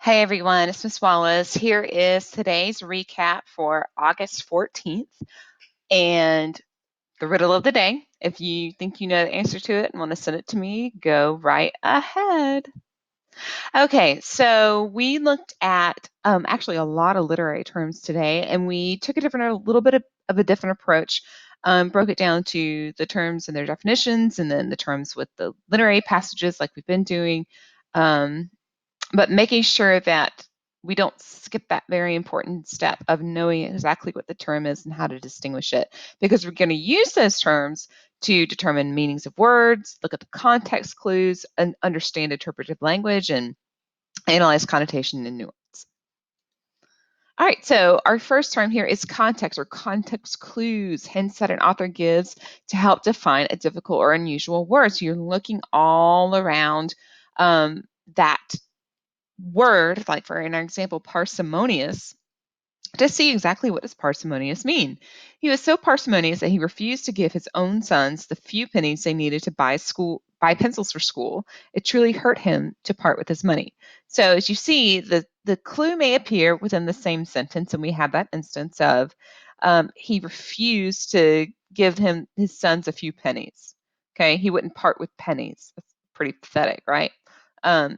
Hey everyone, it's Miss Wallace. Here is today's recap for August 14th and the riddle of the day. If you think you know the answer to it and want to send it to me, go right ahead. Okay, so we looked at actually a lot of literary terms today, and we took a little bit of a different approach. Broke it down to the terms and their definitions, and then the terms with the literary passages, like we've been doing. Um, but making sure that we don't skip that very important step of knowing exactly what the term is and how to distinguish it, because we're going to use those terms to determine meanings of words, look at the context clues, and understand interpretive language and analyze connotation and nuance. All right, so our first term here is context or context clues, hints that an author gives to help define a difficult or unusual word. So you're looking all around that word, like for an example, parsimonious, to see exactly what does parsimonious mean. He was so parsimonious that he refused to give his own sons the few pennies they needed to buy pencils for school. It truly hurt him to part with his money. So as you see, the clue may appear within the same sentence, and we have that instance of he refused to give his sons a few pennies. Okay, he wouldn't part with pennies. That's pretty pathetic, right? Um,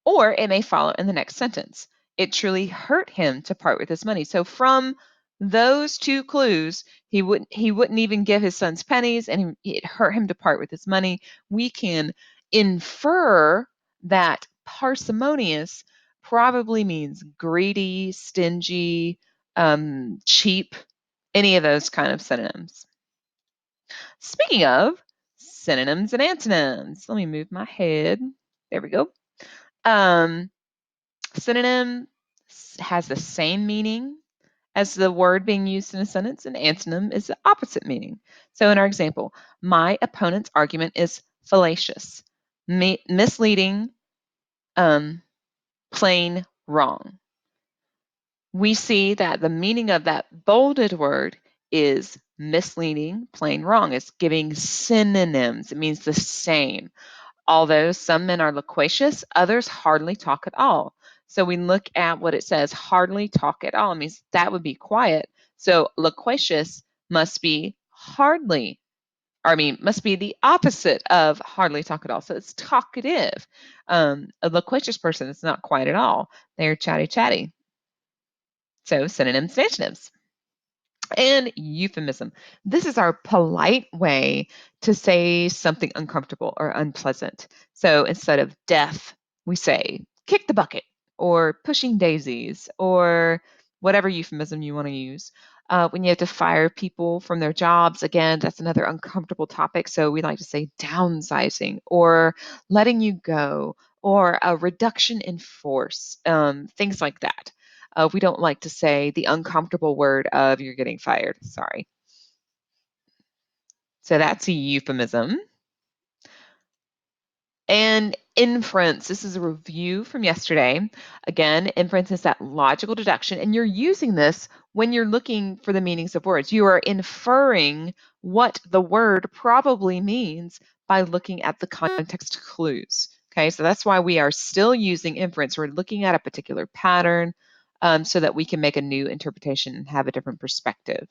or it may follow in the next sentence. It truly hurt him to part with his money. So from those two clues, he wouldn't even give his sons pennies, and it hurt him to part with his money. We can infer that parsimonious probably means greedy, stingy, cheap, any of those kind of synonyms. Speaking of synonyms and antonyms, let me move my head. There we go. Um, Synonym has the same meaning as the word being used in a sentence, and antonym is the opposite meaning. So in our example, my opponent's argument is fallacious, misleading, plain wrong. We see that the meaning of that bolded word is misleading, plain wrong. It's giving synonyms. It means the same. Although some men are loquacious, others hardly talk at all. So we look at what it says, hardly talk at all. It means that would be quiet. So loquacious must be hardly, or I mean, must be the opposite of hardly talk at all. So it's talkative. A loquacious person is not quiet at all. They're chatty chatty. So synonyms and antonyms. And euphemism. This is our polite way to say something uncomfortable or unpleasant. So instead of death, we say kick the bucket or pushing daisies or whatever euphemism you want to use. When you have to fire people from their jobs, again, that's another uncomfortable topic. So we like to say downsizing or letting you go or a reduction in force, things like that. We don't like to say the uncomfortable word of you're getting fired. Sorry. So that's a euphemism. And inference, this is a review from yesterday. Again, inference is that logical deduction, and you're using this when you're looking for the meanings of words. You are inferring what the word probably means by looking at the context clues. Okay, so that's why we are still using inference. We're looking at a particular pattern so that we can make a new interpretation and have a different perspective.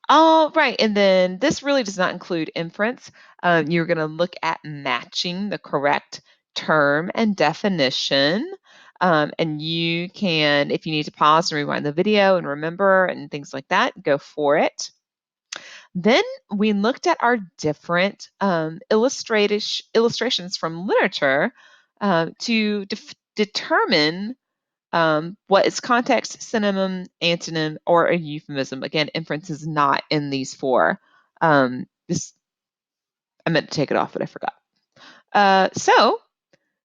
Oh, right. And then this really does not include inference. You're going to look at matching the correct term and definition. And you can, if you need to pause and rewind the video and remember and things like that, go for it. Then we looked at our different illustrations from literature to determine what is context, synonym, antonym, or a euphemism? Again, inference is not in these four. This I meant to take it off, but I forgot. So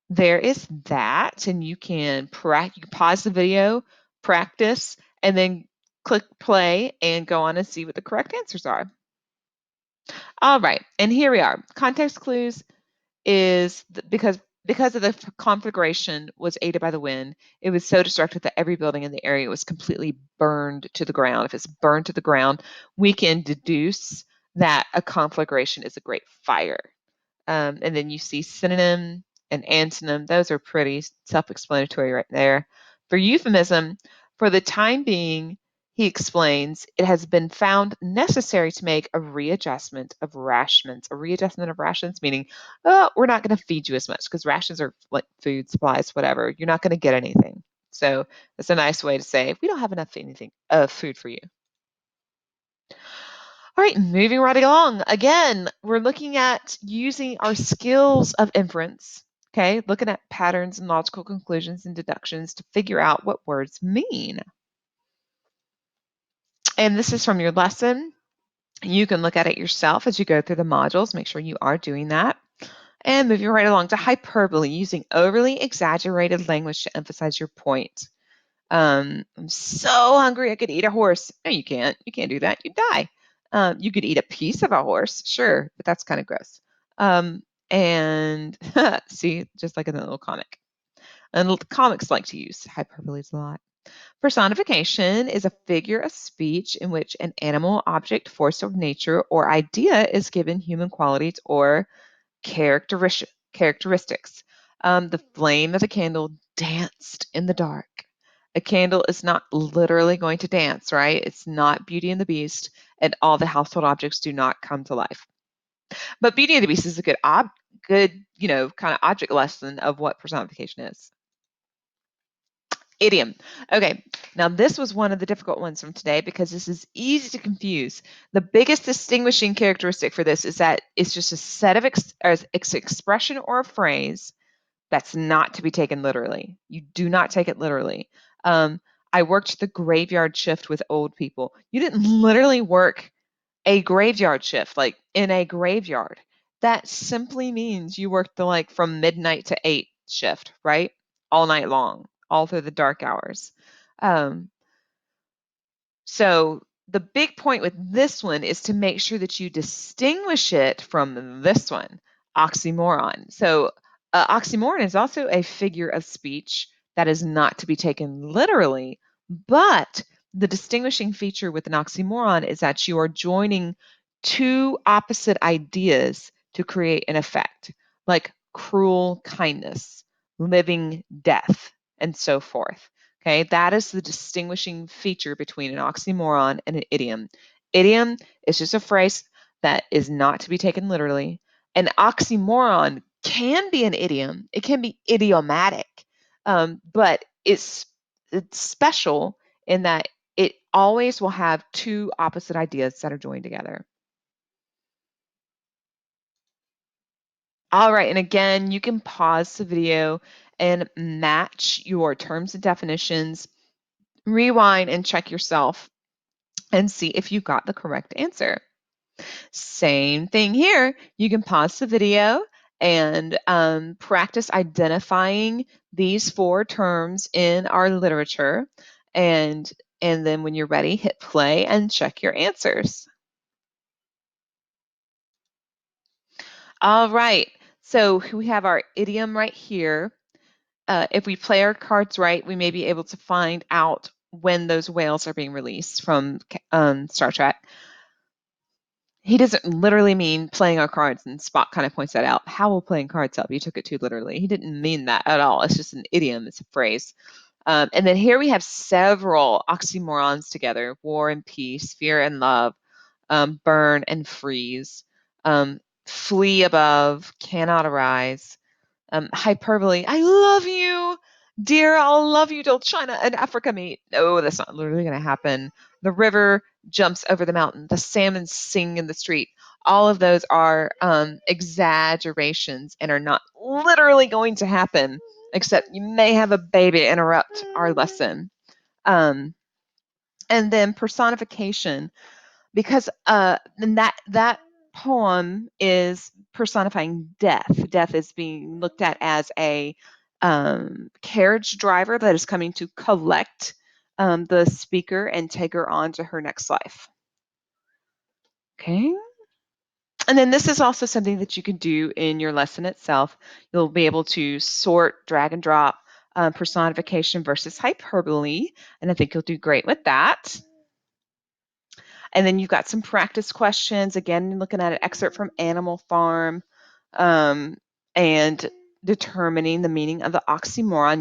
there is that, and you can pause the video, practice, and then click play and go on and see what the correct answers are. All right, and here we are. Context clues is because of the conflagration was aided by the wind, it was so destructive that every building in the area was completely burned to the ground. If it's burned to the ground, we can deduce that a conflagration is a great fire. And then you see synonym, an antonym. Those are pretty self-explanatory right there. For euphemism, for the time being, he explains, it has been found necessary to make a readjustment of rations. A readjustment of rations meaning, oh, we're not going to feed you as much because rations are like food supplies, whatever. You're not going to get anything. So it's a nice way to say we don't have enough anything of food for you. All right, moving right along. Again, we're looking at using our skills of inference, okay? Looking at patterns and logical conclusions and deductions to figure out what words mean. And this is from your lesson. You can look at it yourself as you go through the modules. Make sure you are doing that. And moving right along to hyperbole, using overly exaggerated language to emphasize your point. I'm so hungry I could eat a horse. No, you can't. You can't do that. You'd die. You could eat a piece of a horse, sure, but that's kind of gross. And see, just like in the little comic. And comics like to use hyperboles a lot. Personification is a figure of speech in which an animal, object, force of nature, or idea is given human qualities or characteristics. The flame of the candle danced in the dark. A candle is not literally going to dance, right? It's not Beauty and the Beast, and all the household objects do not come to life. But Beauty and the Beast is a good, kind of object lesson of what personification is. Idiom. Okay, now this was one of the difficult ones from today because this is easy to confuse. The biggest distinguishing characteristic for this is that it's just a set of expression or a phrase that's not to be taken literally. You do not take it literally. I worked the graveyard shift with old people. You didn't literally work a graveyard shift, like in a graveyard. That simply means you worked the like from midnight to 8 shift, right? All night long, all through the dark hours. Um, so the big point with this one is to make sure that you distinguish it from this one, oxymoron. So oxymoron is also a figure of speech that is not to be taken literally, but the distinguishing feature with an oxymoron is that you are joining two opposite ideas to create an effect, like cruel kindness, living death, and so forth. Okay, that is the distinguishing feature between an oxymoron and an idiom. Idiom is just a phrase that is not to be taken literally. An oxymoron can be an idiom, it can be idiomatic, but it's special in that it always will have two opposite ideas that are joined together. All right, and again, you can pause the video and match your terms and definitions, rewind and check yourself and see if you got the correct answer. Same thing here. You can pause the video and practice identifying these 4 terms in our literature. And then when you're ready, hit play and check your answers. All right. So we have our idiom right here. If we play our cards right, we may be able to find out when those whales are being released from Star Trek. He doesn't literally mean playing our cards, and Spock kind of points that out. How will playing cards help? You took it too literally. He didn't mean that at all. It's just an idiom, it's a phrase. And then here we have several oxymorons together: war and peace, fear and love, burn and freeze, flee above, cannot arise, hyperbole. I love you, dear. I'll love you till China and Africa meet. No, that's not literally going to happen. The river jumps over the mountain. The salmon sing in the street. All of those are exaggerations and are not literally going to happen, except you may have a baby interrupt our lesson. And then personification, because that poem is personifying death. Death is being looked at as a carriage driver that is coming to collect the speaker and take her on to her next life. Okay. And then this is also something that you can do in your lesson itself. You'll be able to sort, drag and drop personification versus hyperbole, and I think you'll do great with that. And then you've got some practice questions. Again, looking at an excerpt from Animal Farm. And determining the meaning of the oxymoron